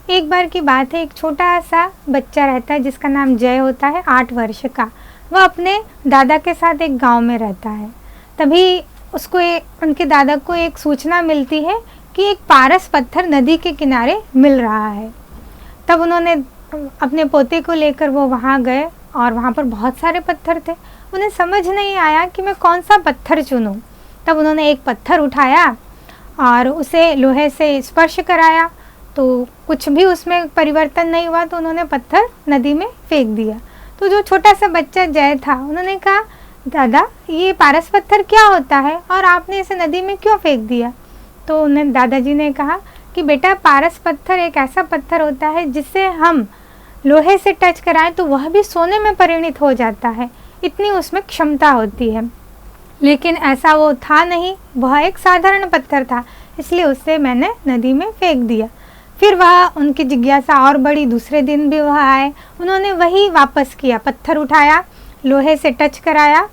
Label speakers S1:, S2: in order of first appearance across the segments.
S1: एक बार की बात है, एक छोटा सा बच्चा रहता है जिसका नाम जय होता है, 8 वर्ष का। वह अपने दादा के साथ एक गांव में रहता है। तभी उसको उनके दादा को एक सूचना मिलती है कि एक पारस पत्थर नदी के किनारे मिल रहा है। तब उन्होंने अपने पोते को लेकर वो वहाँ गए और वहाँ पर बहुत सारे पत्थर थे। उन्हें समझ नहीं आया कि मैं कौन सा पत्थर चुनूँ। तब उन्होंने एक पत्थर उठाया और उसे लोहे से स्पर्श कराया, तो कुछ भी उसमें परिवर्तन नहीं हुआ, तो उन्होंने पत्थर नदी में फेंक दिया। तो जो छोटा सा बच्चा जय था, उन्होंने कहा, दादा ये पारस पत्थर क्या होता है और आपने इसे नदी में क्यों फेंक दिया? तो उन्हें दादाजी ने कहा कि बेटा, पारस पत्थर एक ऐसा पत्थर होता है जिससे हम लोहे से टच कराएं तो वह भी सोने में परिणित हो जाता है, इतनी उसमें क्षमता होती है। लेकिन ऐसा वो था नहीं, वह एक साधारण पत्थर था, इसलिए उससे मैंने नदी में फेंक दिया। फिर वह उनकी जिज्ञासा और बढ़ी। दूसरे दिन भी वह आए, उन्होंने वही वापस किया, पत्थर उठाया, लोहे से टच कराया,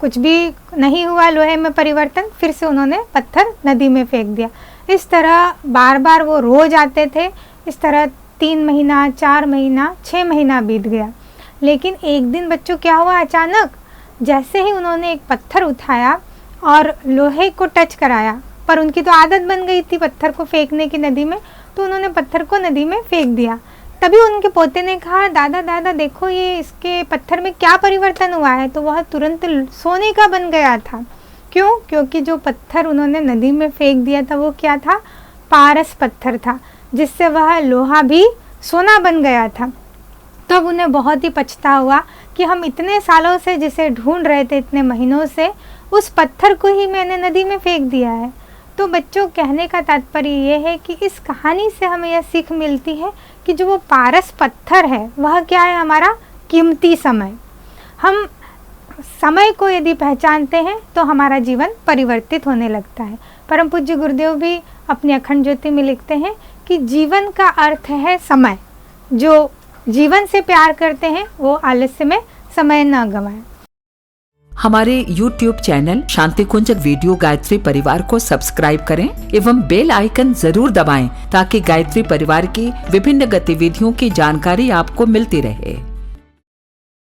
S1: कुछ भी नहीं हुआ लोहे में परिवर्तन, फिर से उन्होंने पत्थर नदी में फेंक दिया। इस तरह बार बार वो रोज आते थे। इस तरह 3 महीना, 4 महीना, 6 महीना बीत गया। लेकिन एक दिन बच्चों क्या हुआ, अचानक जैसे ही उन्होंने एक पत्थर उठाया और लोहे को टच कराया, पर उनकी तो आदत बन गई थी पत्थर को फेंकने की नदी में, तो उन्होंने पत्थर को नदी में फेंक दिया। तभी उनके पोते ने कहा, दादा दादा देखो ये इसके पत्थर में क्या परिवर्तन हुआ है। तो वह तुरंत सोने का बन गया था। क्यों? क्योंकि जो पत्थर उन्होंने नदी में फेंक दिया था वो क्या था, पारस पत्थर था, जिससे वह लोहा भी सोना बन गया था। तब उन्हें बहुत ही पछता हुआ कि हम इतने सालों से जिसे ढूंढ रहे थे, इतने महीनों से, उस पत्थर को ही मैंने नदी में फेंक दिया है। तो बच्चों, कहने का तात्पर्य ये है कि इस कहानी से हमें यह सीख मिलती है कि जो वो पारस पत्थर है वह क्या है, हमारा कीमती समय। हम समय को यदि पहचानते हैं तो हमारा जीवन परिवर्तित होने लगता है। परम पूज्य गुरुदेव भी अपनी अखंड ज्योति में लिखते हैं कि जीवन का अर्थ है समय। जो जीवन से प्यार करते हैं वो आलस्य में समय न गंवाएं।
S2: हमारे YouTube चैनल शांति कुंज वीडियो गायत्री परिवार को सब्सक्राइब करें एवं बेल आइकन जरूर दबाएं ताकि गायत्री परिवार की विभिन्न गतिविधियों की जानकारी आपको मिलती रहे।